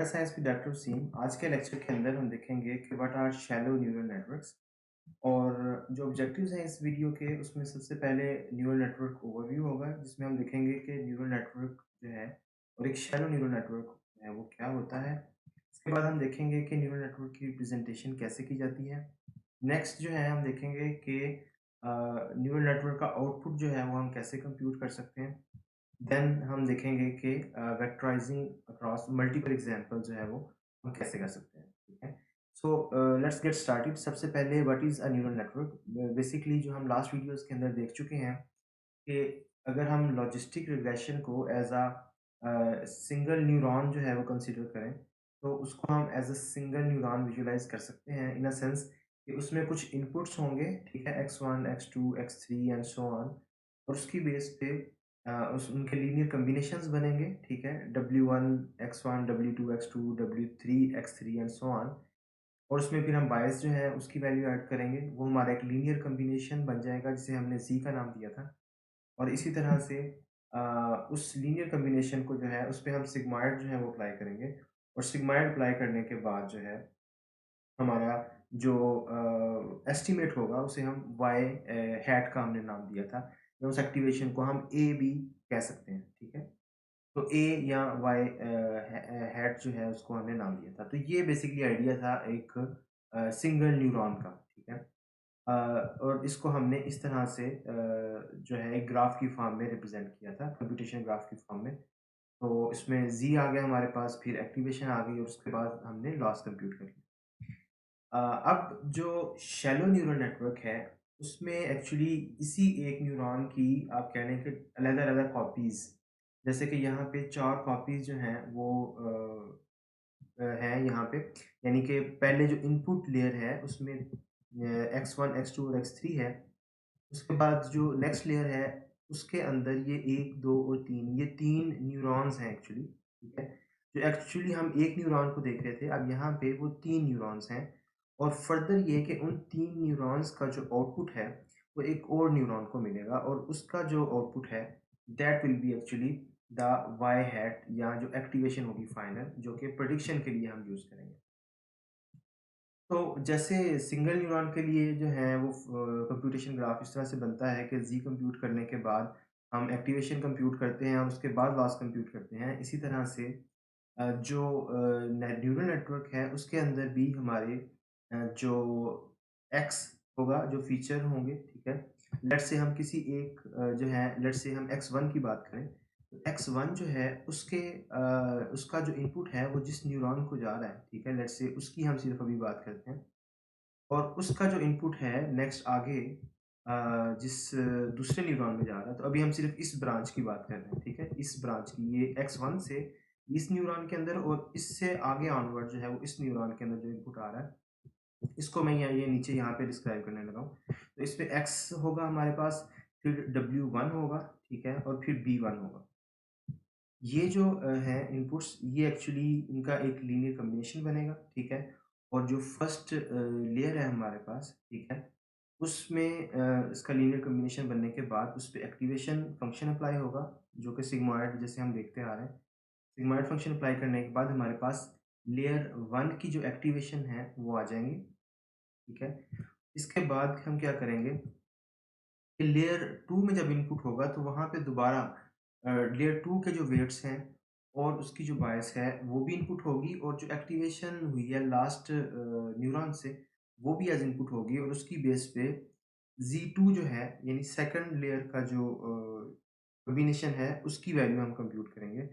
Science with doctor Wasim. आज के lecture के अंदर हम देखेंगे कि what are shallow neural networks. और जो ऑब्जेक्टिव्स हैं इस वीडियो के, उसमें सबसे पहले न्यूरल नेटवर्क ओवरव्यू होगा, जिसमें हम देखेंगे कि न्यूरल नेटवर्क जो है और एक शैलो न्यूरल नेटवर्क है वो क्या होता है। उसके बाद हम देखेंगे कि न्यूरल नेटवर्क की रिप्रेजेंटेशन कैसे की जाती है। नेक्स्ट जो है हम देखेंगे कि न्यूरल नेटवर्क का आउटपुट जो है वो हम कैसे कंप्यूट कर सकते हैं। देन हम देखेंगे कि वेक्टराइजिंग अक्रॉस मल्टीपल एग्जांपल जो है वो हम कैसे कर सकते हैं। ठीक है। So let's get started. सबसे पहले what is a neural network. Basically जो हम लास्ट वीडियोस के अंदर देख चुके हैं कि अगर हम लॉजिस्टिक रिग्रेशन को एज अ सिंगल न्यूरॉन जो है वो कंसीडर करें, तो उसको हम as a single neuron visualize कर सकते हैं इन अ सेंस कि उसमें कुछ इनपुट्स होंगे। ठीक है, x1 x2 x3 and so on. और उसकी बेस पे उस उनके लीनियर कॉम्बिनेशंस बनेंगे। ठीक है, w1 x1 w2 x2 w3 x3 and so on. और उसमें फिर हम बायस जो है उसकी वैल्यू ऐड करेंगे, वो हमारा एक लीनियर कॉम्बिनेशन बन जाएगा जिसे हमने z का नाम दिया था। और इसी तरह से उस लीनियर कॉम्बिनेशन को जो है उस पे हम सिग्माइड जो है वो अप्लाई करेंगे। और सिग्माइड अप्लाई करने के बाद जो है हमारा जो एस्टीमेट होगा उसे हम वाई हैट का हमने नाम दिया था, या उस एक्टिवेशन को हम ए बी कह सकते हैं। ठीक है, तो ए या वाई हैट जो है उसको हमने नाम दिया था। तो ये बेसिकली आइडिया था एक सिंगल न्यूरॉन का। ठीक है। और इसको हमने इस तरह से जो है एक ग्राफ की फॉर्म में रिप्रेजेंट किया था, कंप्यूटेशन ग्राफ की फॉर्म में। तो इसमें जी आ गया हमारे पास, फिर एक्टिवेशन आ गई और उसके बाद हमने लॉस कंप्यूट कर लिया। अब जो शैलो न्यूरल नेटवर्क है, उसमें एक्चुअली इसी एक न्यूरॉन की आप कह लें कि अलग-अलग कॉपीज़, जैसे कि यहाँ पे 4 कॉपीज़ जो हैं वो हैं यहाँ पे। यानी कि पहले जो इनपुट लेयर है उसमें x1 x2 और x3 है। उसके बाद जो नेक्स्ट लेयर है उसके अंदर ये 1 2 और 3, ये 3 न्यूरॉन्स हैं एक्चुअली। ठीक है, जो एक्चुअली हम एक न्यूरॉन को देख रहे थे, अब यहाँ पे वो 3 न्यूरॉन्स हैं। और फर्दर ये कि उन 3 न्यूरॉन्स का जो आउटपुट है वो एक और न्यूरॉन को मिलेगा, और उसका जो आउटपुट है that will be actually the Y hat, या जो एक्टिवेशन होगी फाइनल, जो कि प्रेडिक्शन के लिए हम यूज़ करेंगे। तो जैसे सिंगल न्यूरॉन के लिए जो है वो कंप्यूटेशन ग्राफ इस तरह से बनता है कि जी कंप्यूट करने के बाद हम एक्टिवेशन कंप्यूट करते हैं और उसके बाद लॉस कंप्यूट करते हैं। इसी तरह से जो न्यूरल नेटवर्क है उसके अंदर भी हमारे जो एक्स होगा, जो फीचर होंगे। ठीक है, लेट्स से हम किसी एक जो है, लेट्स से हम एक्स वन की बात करें, तो एक्स वन जो है उसके उसका जो इनपुट है वो जिस न्यूरॉन को जा रहा है। ठीक है, लेट्स से उसकी हम सिर्फ अभी बात करते हैं। और उसका जो इनपुट है नेक्स्ट आगे जिस दूसरे न्यूरॉन में जा रहा है, तो अभी हम सिर्फ इस ब्रांच की बात कर रहे हैं। ठीक है, इस ब्रांच की, ये x1 से इस न्यूरॉन के अंदर, और इससे आगे ऑनवर्ड जो है वो इस न्यूरॉन के अंदर जो इनपुट आ रहा है, इसको मैं ये नीचे यहाँ पे डिस्क्राइब करने लगा हूँ। तो इस पे x होगा हमारे पास, फिर w1 होगा। ठीक है, और फिर b1 होगा। ये जो है इनपुट्स, ये एक्चुअली इनका एक लीनियर कॉम्बिनेशन बनेगा। ठीक है, और जो फर्स्ट लेयर है हमारे पास, ठीक है, उसमें इसका लीनियर कॉम्बिनेशन बनने के बाद उस पे एक्टिवेशन फंक्शन अप्लाई होगा, जो कि सिग्मॉइड जैसे हम देखते आ रहे हैं। सिग्मॉइड फंक्शन अप्लाई करने के बाद हमारे पास लेयर 1 की जो एक्टिवेशन है वो आ जाएँगी। ठीक है, इसके बाद हम क्या करेंगे कि लेयर 2 में जब इनपुट होगा तो वहाँ पे दोबारा लेयर 2 के जो वेट्स हैं और उसकी जो बायस है वो भी इनपुट होगी, और जो एक्टिवेशन हुई है लास्ट न्यूरॉन से वो भी एज इनपुट होगी, और उसकी बेस पे Z2 जो है, यानी सेकंड लेयर का जो कॉम्बिनेशन है उसकी वैल्यू हम कंप्यूट करेंगे,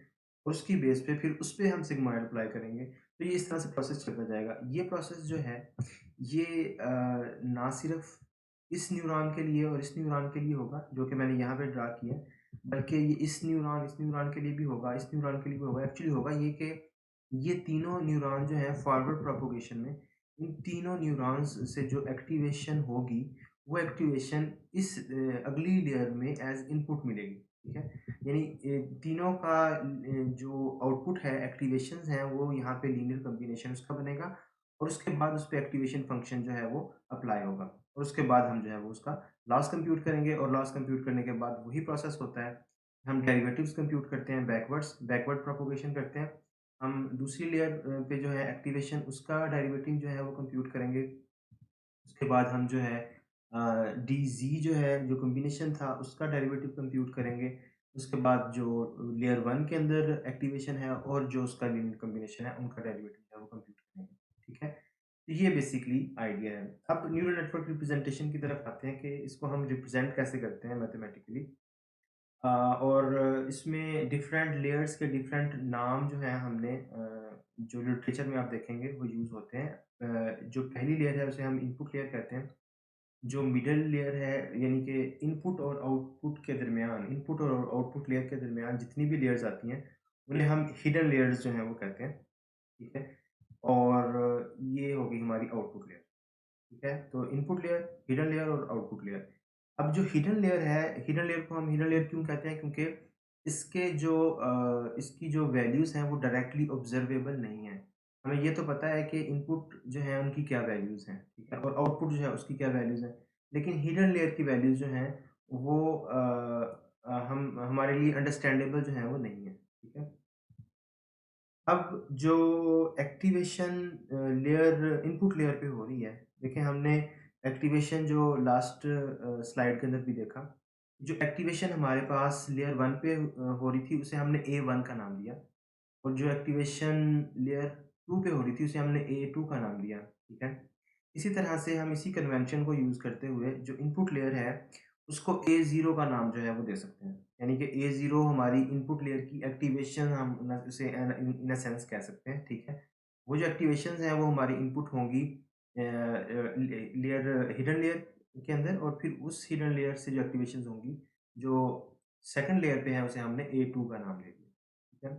और उसकी बेस पे फिर उस पे हम सिग्मा अप्लाई करेंगे। तो ये इस तरह से प्रोसेस चलता जाएगा। ये प्रोसेस जो है ये ना सिर्फ इस न्यूरॉन के लिए और इस न्यूरॉन के लिए होगा जो कि मैंने यहाँ पे ड्रा किया है, बल्कि ये इस न्यूरॉन के लिए भी होगा, इस न्यूरॉन के लिए भी होगा। एक्चुअली होगा ये कि ये तीनों न्यूरॉन जो हैं फॉरवर्ड प्रोपगेशन में, इन तीनों न्यूरॉन्स से जो एक्टिवेशन होगी वो एक्टिवेशन इस अगली लेयर में एज़ इनपुट मिलेगी। ठीक है? यानी तीनों का जो आउटपुट है, एक्टिवेशंस हैं, वो यहाँ पे लीनियर कॉम्बिनेशन उसका बनेगा, और उसके बाद उस पे एक्टिवेशन फंक्शन जो है वो अप्लाई होगा, और उसके बाद हम जो है वो उसका लॉस कंप्यूट करेंगे, और लॉस कंप्यूट करने के बाद वही प्रोसेस होता है। हम डेरिवेटिव्स कंप्यूट करते हैं, बैकवर्ड प्रोपगेशन करते हैं, हम दूसरी लेयर पे जो है एक्टिवेशन उसका डेरिवेटिव जो है वो कंप्यूट करेंगे। उसके बाद हम जो है डीज़ी जो है जो कॉम्बिनेशन था उसका डेरिवेटिव कंप्यूट करेंगे। उसके बाद जो लेयर 1 के अंदर एक्टिवेशन है और जो उसका लीनियर कॉम्बिनेशन है उनका डेरिवेटिव है वो कंप्यूट करेंगे। ठीक है? तो ये बेसिकली आइडिया है। अब न्यूरल नेटवर्क रिप्रेजेंटेशन की तरफ आते हैं कि इसको हम रिप्रेजेंट कैसे करते हैं मैथमेटिकली। और इसमें डिफरेंट लेयर्स के डिफरेंट नाम जो हैं हमने जो लिटरेचर में आप देखेंगे वो यूज़ होते हैं। जो पहली लेयर है उसे हम इनपुट लेयर कहते हैं। जो मिडल लेयर है यानी कि इनपुट और आउटपुट लेयर के दरमियान जितनी भी लेयर्स आती हैं, उन्हें हम हिडन लेयर्स जो हैं वो कहते हैं, ठीक है? और ये हो गई हमारी आउटपुट लेयर, ठीक है? तो इनपुट लेयर, हिडन लेयर और आउटपुट लेयर। अब जो हिडन लेयर है, हिडन लेयर को हम हिडन लेयर क्यों कहते हैं? क्योंकि इसकी जो वैल्यूज़ हैं वो डायरेक्टली ऑब्ज़र्वेबल नहीं है। हमें ये तो पता है कि इनपुट जो है उनकी क्या वैल्यूज़ हैं, ठीक है? और आउटपुट जो है उसकी क्या वैल्यूज़ हैं। लेकिन हिडन लेयर की वैल्यूज़ जो हैं वो हम हमारे लिए अंडरस्टैंडेबल जो है वो नहीं है, ठीक है? अब जो एक्टिवेशन लेयर इनपुट लेयर पे हो रही है, देखिए हमने एक्टिवेशन जो लास्ट स्लाइड के अंदर भी देखा। जो एक्टिवेशन हमारे पास लेयर 1 पे हो रही थी उसे हमने A1 का नाम दिया और जो एक्टिवेशन लेयर 2 पे हो रही थी उसे हमने A2 का नाम दिया, ठीक है? इसी तरह से हम इसी कन्वेंशन को यूज़ करते हुए जो इनपुट लेयर है, उसको A0 का नाम जो है वो दे सकते हैं। यानी कि A0 हमारी इनपुट लेयर की एक्टिवेशन हम न उसे इन अ सेंस कह सकते हैं, ठीक है? वो जो एक्टिवेशंस हैं वो हमारी इनपुट होंगी हिडन लेयर के अंदर और फिर उस हिडन लेयर से जो एक्टिवेशंस होंगी, जो सेकंड लेयर पे है उसे हमने A2 का नाम ले लिया, ठीक है?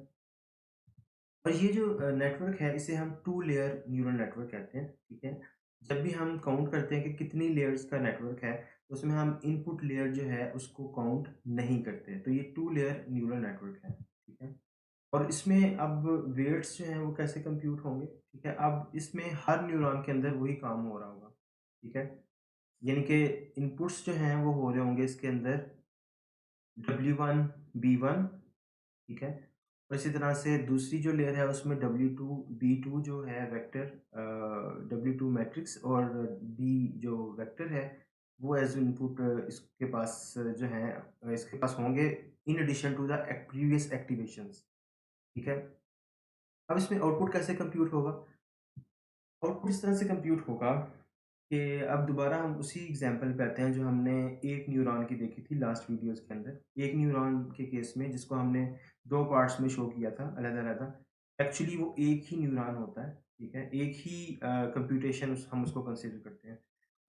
और ये जो नेटवर्क है इसे हम टू लेयर न्यूरल नेटवर्क कहते हैं, ठीक है? जब भी हम काउंट करते हैं कि कितनी लेयर्स का नेटवर्क है, तो उसमें हम इनपुट लेयर जो है उसको काउंट नहीं करते। तो ये टू लेयर न्यूरल नेटवर्क है, ठीक है? और इसमें अब वेट्स जो हैं वो कैसे कंप्यूट होंगे, ठीक है? अब इसमें हर न्यूरॉन के अंदर वही काम हो रहा होगा, ठीक है? यानी कि इनपुट्स जो हैं वो हो रहे होंगे इसके अंदर W1, B1, ठीक है? और इसी तरह से दूसरी जो लेयर है उसमें W2, B2 जो है वेक्टर W2 मैट्रिक्स और B जो वेक्टर है वो एज़ इनपुट इसके पास जो है इसके पास होंगे in addition to the previous activations, ठीक है? अब इसमें आउटपुट कैसे कंप्यूट होगा? आउटपुट इस तरह से कंप्यूट होगा कि अब दोबारा हम उसी एग्ज़ाम्पल पे आते हैं जो हमने एक न्यूरॉन की देखी थी लास्ट वीडियोज़ के अंदर। एक न्यूरॉन के केस में जिसको हमने 2 पार्ट्स में शो किया था अलग-अलग। एक्चुअली वो एक ही न्यूरॉन होता है, ठीक है? एक ही कंप्यूटेशन उस हम उसको कंसीडर करते हैं।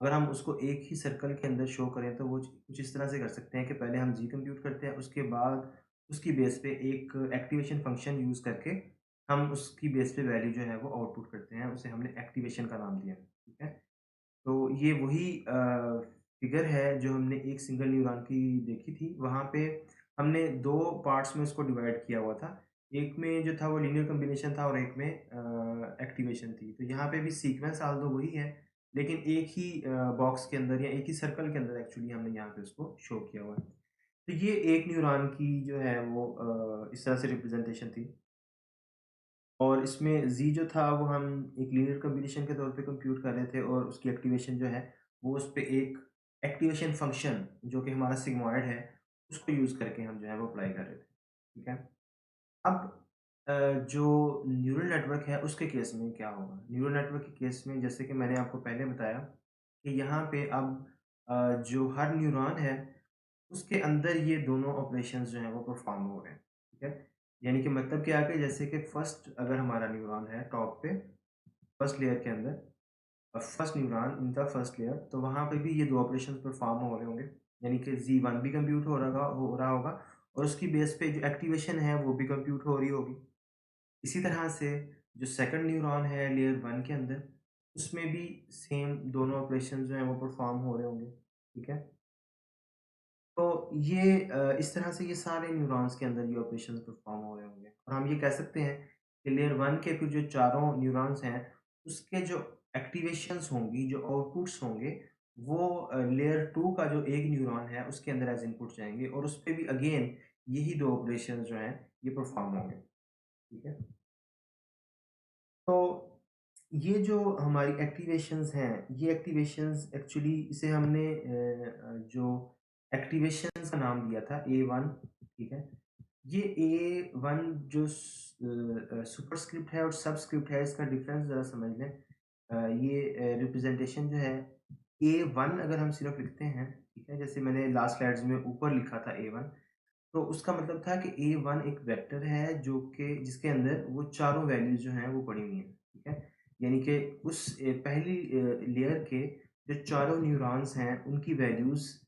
अगर हम उसको एक ही सर्कल के अंदर शो करें तो वो कुछ इस तरह से कर सकते हैं कि पहले हम जी कंप्यूट करते हैं, उसके बाद उसकी बेस पे एक एक्टिवेशन फ़ंक्शन यूज़ करके हम उसकी बेस पे वैल्यू जो है वो आउटपुट करते हैं। उसे हमने एक्टिवेशन का नाम दिया, ठीक है? तो ये वही फिगर है जो हमने एक सिंगल न्यूरॉन की देखी थी। वहाँ पे हमने 2 पार्ट्स में उसको डिवाइड किया हुआ था। एक में जो था वो लीनियर कॉम्बिनेशन था और एक में एक्टिवेशन थी। तो यहाँ पे भी सीक्वेंस ऑल्दो वही है, लेकिन एक ही बॉक्स के अंदर या एक ही सर्कल के अंदर एक्चुअली हमने यहाँ पे उसको शो किया हुआ है। तो ये एक न्यूरॉन की जो है वो इस तरह से रिप्रेज़ेंटेशन थी। और इसमें ज़ी जो था वो हम एक लीनियर कॉम्बिनेशन के तौर पे कंप्यूट कर रहे थे और उसकी एक्टिवेशन जो है वो उस पे एक एक्टिवेशन फ़ंक्शन जो कि हमारा सिग्मॉइड है, उसको यूज़ करके हम जो है वो अप्लाई कर रहे थे। ठीक है? अब जो न्यूरल नेटवर्क है उसके केस में क्या होगा? न्यूरल नेटवर्क के केस में जैसे कि मैंने आपको पहले बताया कि यहाँ पे अब जो हर न्यूरॉन है उसके अंदर ये दोनों ऑपरेशंस जो हैं वो परफ़ॉर्म हो रहे हैं, ठीक है? यानी कि मतलब क्या है कि जैसे कि फर्स्ट अगर हमारा न्यूरॉन है टॉप पे, फर्स्ट लेयर के अंदर first neuron in the first layer तो वहाँ पे भी ये 2 ऑपरेशंस परफ़ॉर्म हो रहे होंगे। यानी कि Z1 भी कंप्यूट हो रहा होगा और उसकी बेस पे जो एक्टिवेशन है वो भी कंप्यूट हो रही होगी। इसी तरह से जो सेकंड न्यूरॉन है लेयर 1 के अंदर, उसमें भी सेम दोनों ऑपरेशंस जो हैं वो परफ़ॉर्म हो रहे होंगे, ठीक है? तो ये इस तरह से ये सारे न्यूरॉन्स के अंदर ये ऑपरेशंस परफॉर्म हो रहे होंगे और हम ये कह सकते हैं कि लेयर 1 के फिर जो चारों न्यूरॉन्स हैं, उसके जो एक्टिवेशंस होंगी, जो आउटपुट्स होंगे, वो लेयर 2 का जो एक न्यूरॉन है, उसके अंदर एज़ इनपुट जाएँगे और उसपे भी अगेन यही 2 ऑपरेशंस जो हैं, ये परफॉर्म होंगे। ठीक है? तो ये जो हमारी एक्टिवेशंस हैं, ये एक्टिवेशंस एक्चुअली इसे हमने जो एक्टिवेशंस का नाम दिया था A1, ठीक है? ये A1 जो सुपरस्क्रिप्ट है और सबस्क्रिप्ट है, इसका डिफरेंस ज़रा समझ लें। ये रिप्रेजेंटेशन जो है A1 अगर हम सिर्फ लिखते हैं, ठीक है? जैसे मैंने लास्ट स्लाइड्स में ऊपर लिखा था A1, तो उसका मतलब था कि A1 एक वेक्टर है जो कि जिसके अंदर वो चारों वैल्यूज़ जो हैं वो पड़ी हुई हैं, ठीक है? यानी कि उस पहली लेयर के जो चारों न्यूरॉन्स हैं उनकी वैल्यूज़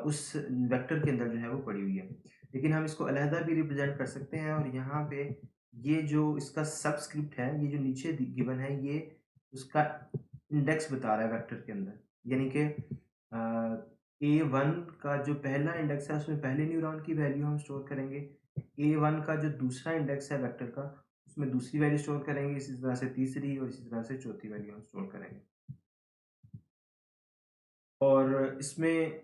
उस वेक्टर के अंदर जो है वो पड़ी हुई है। लेकिन हम इसको अलहदा भी रिप्रेज़ेंट कर सकते हैं और यहाँ पे ये जो इसका सबस्क्रिप्ट है, ये जो नीचे गिवन है, ये उसका इंडेक्स बता रहा है वेक्टर के अंदर। यानी कि A1 का जो पहला इंडेक्स है उसमें पहले न्यूरॉन की वैल्यू हम स्टोर करेंगे। A1 का जो दूसरा इंडेक्स है वेक्टर का, उसमें दूसरी वैल्यू स्टोर करेंगे, इसी तरह से तीसरी और इसी तरह से चौथी वैल्यू हम स्टोर करेंगे। और इसमें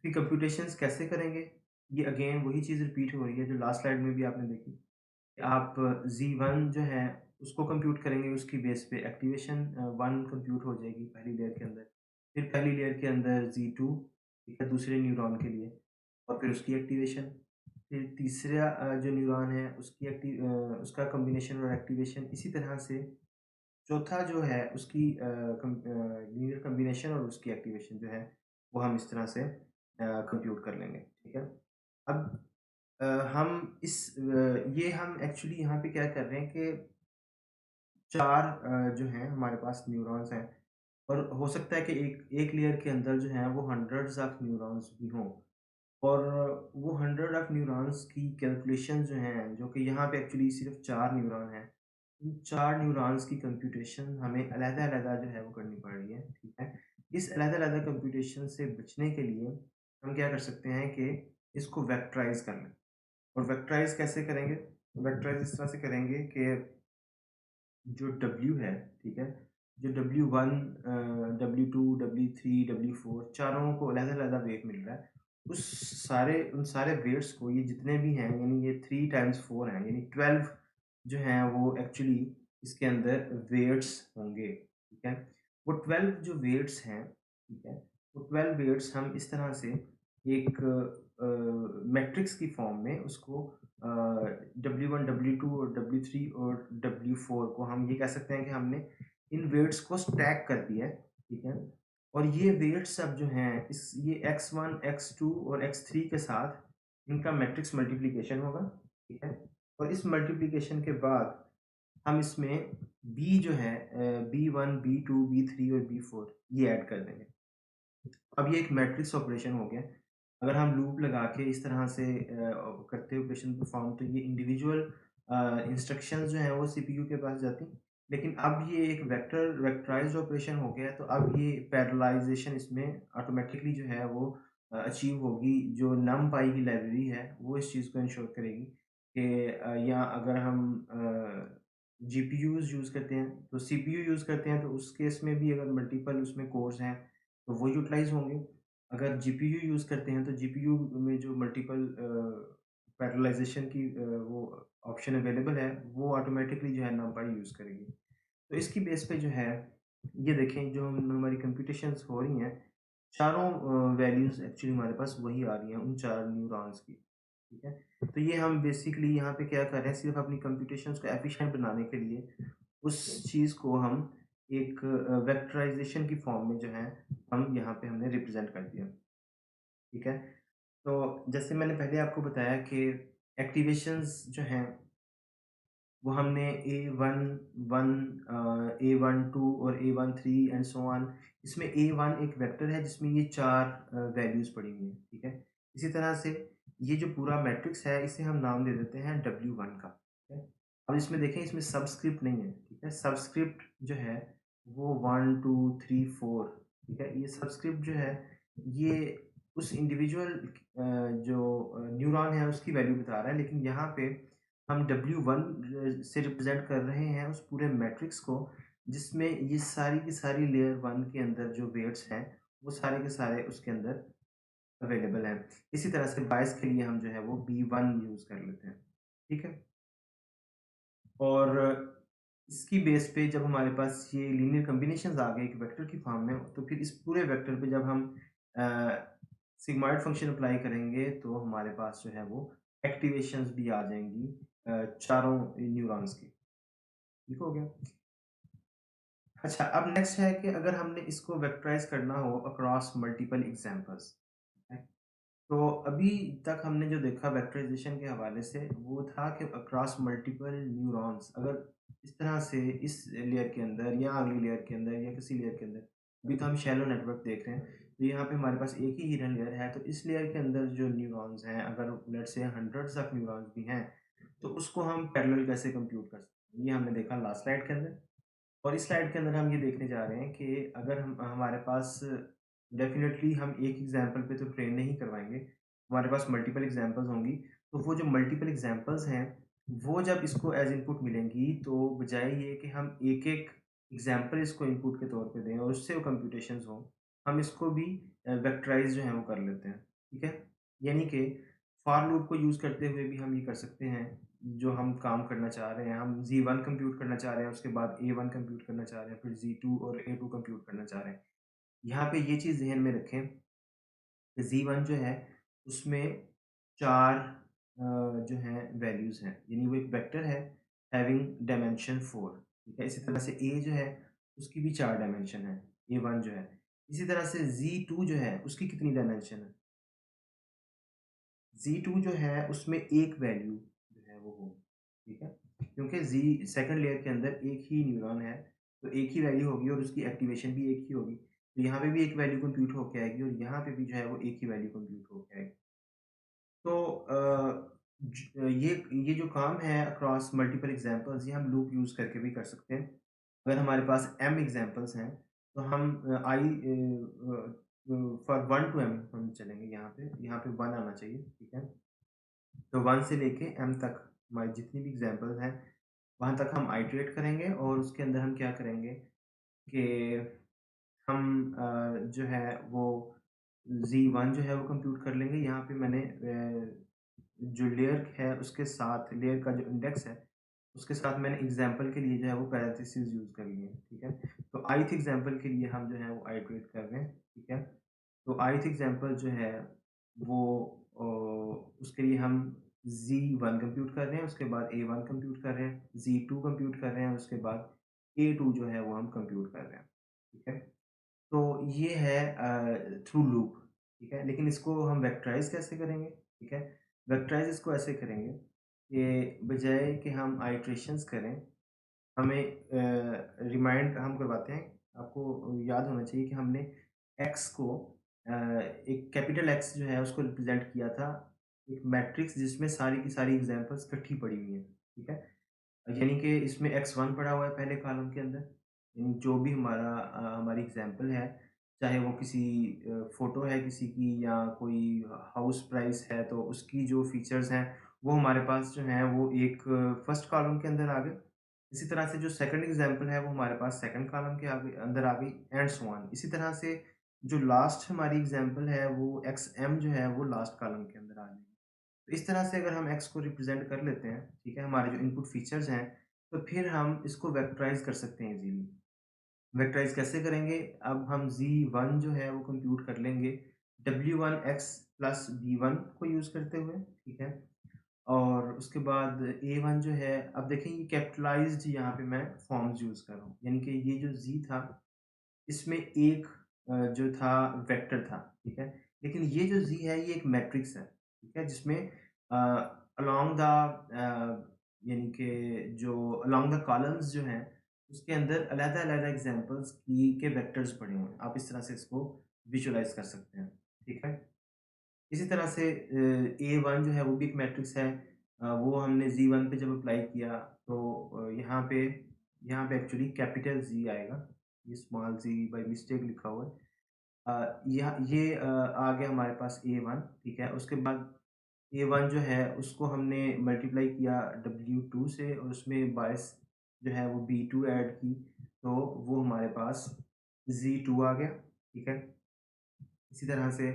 फिर कंप्यूटेशंस कैसे करेंगे? ये अगेन वही चीज़ रिपीट हो रही है जो लास्ट स्लाइड में भी आपने देखी। आप Z1 जो है उसको कंप्यूट करेंगे, उसकी बेस पे एक्टिवेशन 1 कंप्यूट हो जाएगी पहली लेयर के अंदर। फिर पहली लेयर के अंदर Z2, ठीक है, दूसरे न्यूरॉन के लिए और फिर उसकी एक्टिवेशन। फिर तीसरा जो न्यूरॉन है उसका कॉम्बिनेशन और एक्टिवेशन, इसी तरह से चौथा जो है उसकी लीनियर कॉम्बिनेशन और उसकी एक्टिवेशन जो है वो हम इस तरह से कंप्यूट कर लेंगे, ठीक है। अब अ, हम ये हम एक्चुअली यहाँ पे क्या कर रहे हैं कि 4 जो हैं हमारे पास न्यूरॉन्स हैं और हो सकता है कि एक एक लेयर के अंदर जो है वो हंड्रेड्स ऑफ न्यूरॉन्स भी हों और वो हंड्रेड ऑफ न्यूरॉन्स की कैलकुलेशन जो हैं, जो कि यहाँ पे एक्चुअली सिर्फ 4 न्यूरॉन हैं। इन 4 न्यूरॉन्स की कंप्यूटेशन हमें अलग-अलग जो है वो करनी पड़ रही है, ठीक है। इस अलग-अलग कंप्यूटेशन से बचने के लिए हम क्या कर सकते हैं कि इसको वेक्टराइज़ कर लें। और वेक्टराइज़ कैसे करेंगे? वेक्टराइज़ इस तरह से करेंगे कि जो W है, ठीक है? जो W1 W2, W3, W4 चारों को अलग-अलग वेट मिल रहा है। उन सारे वेट्स को ये जितने भी हैं यानी ये 3 टाइम्स 4 हैं यानी 12 जो हैं वो एक्चुअली इसके अंदर वेट्स होंगे, ठीक है? वो 12 जो वेट्स हैं, ठीक है? वो 12 वेट्स हम इस तरह से एक मैट्रिक्स की फॉर्म में उसको W1, W2 और W3 और W4 को हम ये कह सकते हैं कि हमने इन वेट्स को स्टैक कर दिया है, ठीक है? और ये वेट्स अब जो हैं ये x1, x2 और x3 के साथ इनका मैट्रिक्स मल्टीप्लिकेशन होगा, ठीक है? और इस मल्टीप्लिकेशन के बाद हम इसमें b जो है B1, B2, B3 और B4 ये ऐड कर देंगे। अब ये एक मैट्रिक्स ऑपरेशन हो गया। अगर हम लूप लगा के इस तरह से करते ऑपरेशन परफॉर्म तो ये इंडिविजुअल इंस्ट्रक्शंस जो हैं वो सीपीयू के पास जाती। लेकिन अब ये एक वेक्टराइज्ड ऑपरेशन हो गया है तो अब ये पैरेललाइजेशन इसमें ऑटोमेटिकली जो है वो अचीव होगी। जो numpy की लाइब्रेरी है वो इस चीज़ को इंश्योर करेगी कि या अगर हम जीपीयूज़ यूज़ करते हैं तो सीपीयू यूज़ करते हैं तो उस केस में भी अगर मल्टीपल उसमें कोर्स हैं तो वो यूटिलाइज़ होंगे। अगर जीपीयू यूज़ करते हैं तो जीपीयू में जो मल्टीपल पैरेललाइज़ेशन की वो ऑप्शन अवेलेबल है, वो ऑटोमैटिकली जो है numpy यूज़ करेगी। तो इसकी बेस पे जो है ये देखें जो हमारी कंप्यूटेशंस हो रही हैं, चारों वैल्यूज़ एक्चुअली हमारे पास वही आ रही हैं उन 4 न्यूरॉन्स की, ठीक है? तो ये हम बेसिकली यहाँ पे क्या कर रहे हैं सिर्फ़ अपनी कंप्यूटेशंस को एफ़िशिएंट बनाने के लिए उस चीज़ को हम एक वेक्टराइज़ेशन की फॉर्म में जो है हम यहाँ पे हमने रिप्रेज़ेंट कर दिया, ठीक है? तो जैसे मैंने पहले आपको बताया कि एक्टिवेशंस जो हैं वो हमने A12 और A13 एंड सो ऑन। इसमें A1 एक वेक्टर है जिसमें ये 4 वैल्यूज़ पड़ी हुई हैं, ठीक है? इसी तरह से ये जो पूरा मैट्रिक्स है इसे हम नाम दे देते हैं W1 का, ठीक है? अब इसमें देखें इसमें सबस्क्रिप्ट नहीं है, ठीक है? सबस्क्रिप्ट जो है वो 1, 2, 3, 4, ठीक है? ये सबस्क्रिप्ट जो है ये उस इंडिविजुअल जो न्यूरॉन है उसकी वैल्यू बता रहा है लेकिन यहाँ पे हम W1 से रिप्रेज़ेंट कर रहे हैं उस पूरे मैट्रिक्स को, जिसमें ये सारी की सारी लेयर 1 के अंदर जो वेट्स हैं, वो सारे के सारे उसके अंदर अवेलेबल हैं। इसी तरह से 22 के लिए हम जो है वो B1 यूज़ कर लेते हैं, ठीक है? और इसकी बेस पे जब हमारे पास ये लीनियर कॉम्बिनेशंस आ गए एक वेक्टर की फॉर्म में, तो फिर इस पूरे वेक्टर पे जब हम सिग्मॉइड फंक्शन अप्लाई करेंगे तो हमारे पास जो है वो एक्टिवेशंस भी आ जाएंगी चारों न्यूरॉन्स की। ठीक हो गया। अच्छा, अब नेक्स्ट है कि अगर हमने इसको वेक्टराइज करना हो अक्रॉस मल्टीपल एग्जांपल्स, तो अभी तक हमने जो देखा वेक्टराइजेशन के हवाले से वो था कि अक्रॉस मल्टीपल न्यूरॉन्स, अगर इस तरह से इस लेयर के अंदर या अगली लेयर के अंदर या किसी लेयर के अंदर, अभी तो हम शैलो नेटवर्क देख रहे हैं, तो यहाँ पे हमारे पास एक ही हिडन लेयर है, तो इस लेयर के अंदर जो न्यूरॉन्स हैं, अगर लेट से हंड्रेड्स ऑफ न्यूरॉन्स भी हैं, तो उसको हम पैरेलल कैसे कंप्यूट कर सकते हैं, ये हमने देखा लास्ट स्लाइड के अंदर। और इस स्लाइड के अंदर हम ये देखने जा रहे हैं कि अगर हम हमारे पास डेफ़िनेटली हम एक एग्ज़ाम्पल पे तो ट्रेन नहीं करवाएँगे, हमारे पास मल्टीपल एग्ज़ाम्पल्स होंगी, तो वो जो मल्टीपल एग्ज़ाम्पल्स हैं, वो जब इसको एज़ इनपुट मिलेंगी, तो बजाय ये कि हम एक-एक एग्ज़ाम्पल इसको इनपुट के तौर पे दें और उससे वो कंप्यूटेशंस हों, हम इसको भी वेक्टराइज़ जो है वो कर लेते हैं, ठीक है? यानी कि फॉर लूप को यूज़ करते हुए भी हम ये कर सकते हैं, जो हम काम करना चाह रहे हैं, हम Z1 कंप्यूट करना चाह रहे हैं, उसके बाद A1 कंप्यूट करना चाह रहे हैं, फिर Z2 और A2 कंप्यूट करना चाह रहे हैं। यहाँ पे ये चीज़ ज़हन में रखें कि Z1 जो है, उसमें 4 जो हैं वैल्यूज़ हैं, यानी वो एक वेक्टर है हैविंग डायमेंशन 4, ठीक है? इसी तरह से A जो है, उसकी भी 4 डायमेंशन है, A1 जो है। इसी तरह से Z2 जो है, उसकी कितनी डायमेंशन है? Z2 जो है उसमें एक वैल्यू जो है वो होगी, ठीक है? क्योंकि Z सेकंड लेयर के अंदर एक ही न्यूरॉन है, तो एक ही वैल्यू होगी और उसकी एक्टिवेशन भी एक ही होगी। तो यहाँ पे भी एक वैल्यू कंप्यूट होके आएगी और यहाँ पे भी जो है वो एक ही वैल्यू कंप्यूट होके आएगी। तो ये जो काम है अक्रॉस मल्टीपल एग्ज़ाम्पल्स, ये हम लूप यूज़ करके भी कर सकते हैं। अगर हमारे पास m एग्ज़ाम्पल्स हैं, तो हम फॉर 1 टू m हम चलेंगे यहाँ पे 1 आना चाहिए, ठीक है? तो 1 से लेके m तक हमारी जितनी भी एग्ज़ाम्पल्स हैं, वहाँ तक हम आइटरेट करेंगे और उसके अंदर हम क्या करेंगे कि हम जो है वो Z1 जो है वो कंप्यूट कर लेंगे। यहाँ पे मैंने जो लेयर है उसके साथ लेयर का जो इंडेक्स है, उसके साथ मैंने एग्ज़ाम्पल के लिए जो है वो पैरेंथेसिस यूज़ कर लिए हैं, ठीक है? तो ith एग्ज़ाम्पल के लिए हम जो है वो आइटरेट कर रहे हैं, ठीक है? तो ith एग्ज़ाम्पल जो है वो उसके लिए हम Z1 कंप्यूट कर रहे हैं, उसके बाद A1 कंप्यूट कर रहे हैं, Z2 कंप्यूट कर रहे हैं, उसके बाद A2 जो है वो हम कंप्यूट कर रहे हैं, ठीक है? तो ये है थ्रू लूप, ठीक है? लेकिन इसको हम वेक्टराइज़ कैसे करेंगे, ठीक है? वेक्टराइज़ इसको ऐसे करेंगे कि बजाय कि हम आइटरेशंस करें, हमें रिमाइंड हम करवाते हैं। आपको याद होना चाहिए कि हमने एक्स को एक कैपिटल एक्स जो है उसको रिप्रेज़ेंट किया था, एक मैट्रिक्स जिसमें सारी की सारी एग्ज़ाम्पल्स इकट्ठी पड़ी हुई हैं, ठीक है? यानी कि इसमें x1 पड़ा हुआ है पहले कॉलम के अंदर, यानी जो भी हमारी एग्ज़ाम्पल है, चाहे वो किसी फ़ोटो है किसी की या कोई हाउस प्राइस है, तो उसकी जो फ़ीचर्स हैं, वो हमारे पास जो हैं वो एक फर्स्ट कॉलम के अंदर आ गए। इसी तरह से जो सेकंड एग्ज़ाम्पल है वो हमारे पास सेकंड कॉलम के आगे अंदर आ गई एंड सो ऑन। इसी तरह से जो लास्ट हमारी एग्ज़ाम्पल है वो xm जो है वो लास्ट कॉलम के अंदर आ जाएगी। तो इस तरह से अगर हम x को रिप्रेज़ेंट कर लेते हैं, ठीक है? हमारे जो इनपुट फ़ीचर्स हैं, तो फिर हम इसको वेक्टराइज़ कर सकते हैं ईज़िली। वेक्टराइज़ कैसे करेंगे? अब हम Z1 जो है वो कंप्यूट कर लेंगे W1 x प्लस B1 को यूज़ करते हुए, ठीक है? और उसके बाद A1 जो है, अब देखें ये कैपिटलाइज़्ड यहाँ पे मैं फॉर्म्स यूज़ कर रहा हूँ। यानी कि ये जो Z था, इसमें एक जो था वेक्टर था, ठीक है? लेकिन ये जो Z है ये एक मैट्रिक्स है, ठीक है? जिसमें अलोंग द यानी कि जो अलोंग द कॉलम्स जो हैं, उसके अंदर अलग-अलग एग्ज़ाम्पल्स की के वेक्टर्स पड़े हुए हैं। आप इस तरह से इसको विजुअलाइज़ कर सकते हैं, ठीक है? इसी तरह से A1 जो है वो भी एक मैट्रिक्स है। वो हमने Z1 पे जब अप्लाई किया, तो यहाँ पे एक्चुअली कैपिटल Z आएगा। ये स्मॉल z बाय मिस्टेक लिखा हुआ है। आ गया हमारे पास A1, ठीक है? उसके बाद A1 जो है उसको हमने मल्टीप्लाई किया W2 से और उसमें बायस जो है वो B2 ऐड की, तो वो हमारे पास Z2 आ गया, ठीक है? इसी तरह से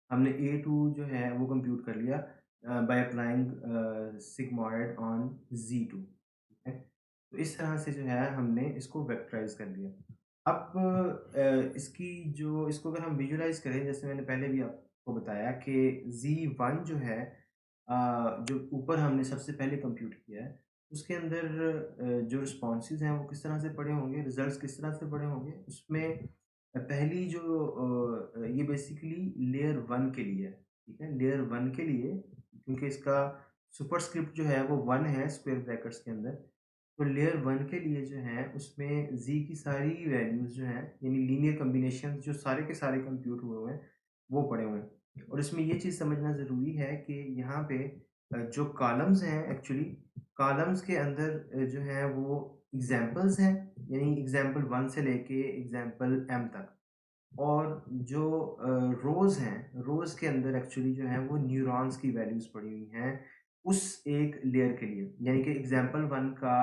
हमने A2 जो है वो कंप्यूट कर लिया by applying sigmoid on Z2, ठीक है? तो इस तरह से जो है हमने इसको वेक्टराइज़ कर लिया। अब इसकी जो इसको अगर हम विजुअलाइज़ करें, जैसे मैंने पहले भी आपको बताया कि Z1 जो है जो ऊपर हमने सबसे पहले कंप्यूट किया है, उसके अंदर जो रिस्पॉन्सेज़ हैं वो किस तरह से पड़े होंगे, रिज़ल्ट्स किस तरह से पड़े होंगे, उसमें पहली जो ये बेसिकली लेयर 1 के लिए है, ठीक है? लेयर 1 के लिए क्योंकि इसका सुपरस्क्रिप्ट जो है वो 1 है स्क्वेयर ब्रैकेट्स के अंदर, तो लेयर 1 के लिए जो है उसमें ज़ी की सारी वैल्यूज़ जो हैं यानी लीनियर कॉम्बिनेशंस जो सारे के सारे कंप्यूट हुए हुए हैं, वो पड़े हुए हैं। और इसमें ये चीज़ समझना ज़रूरी है कि यहाँ पे जो कॉलम्स हैं एक्चुअली कॉलम्स के अंदर जो है वो एग्ज़ाम्पल्स हैं, यानी एग्ज़ाम्पल 1 से लेके एग्ज़ाम्पल m तक। और जो रोज़ हैं, रोज़ के अंदर एक्चुअली जो है वो न्यूरॉन्स की वैल्यूज़ पड़ी हुई हैं, उस एक लेयर के लिए। यानी कि एग्ज़ाम्पल 1 का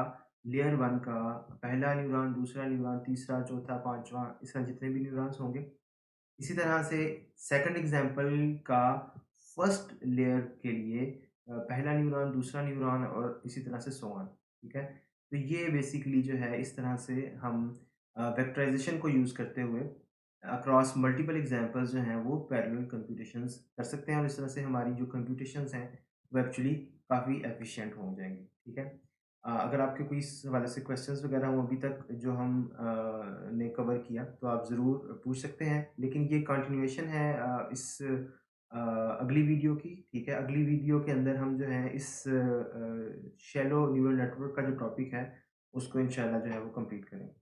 लेयर 1 का पहला न्यूरॉन, दूसरा न्यूरॉन, तीसरा, चौथा, 5वाँ इस तरह जितने भी न्यूरॉन्स होंगे। इसी तरह से सेकंड एग्ज़ाम्पल का फर्स्ट लेयर के लिए पहला न्यूरॉन, दूसरा न्यूरॉन और इसी तरह से सो ऑन, ठीक है? तो ये बेसिकली जो है इस तरह से हम वेक्टराइज़ेशन को यूज़ करते हुए अक्रॉस मल्टीपल एग्ज़ाम्पल्स जो हैं वो पैरेलल कंप्यूटेशंस कर सकते हैं और इस तरह से हमारी जो कंप्यूटेशंस हैं वो एक्चुअली काफ़ी एफ़िशिएंट हो जाएँगी, ठीक है? अगर आपके कोई इस हवाले से क्वेश्चंस वगैरह हों अभी तक जो हम ने कवर किया तो आप ज़रूर पूछ सकते हैं। लेकिन ये कंटिन्यूएशन है इस अगली वीडियो की, ठीक है? अगली वीडियो के अंदर हम जो है इस शैलो न्यूरल नेटवर्क का जो टॉपिक है उसको इंशाल्लाह जो है वो कंप्लीट करेंगे।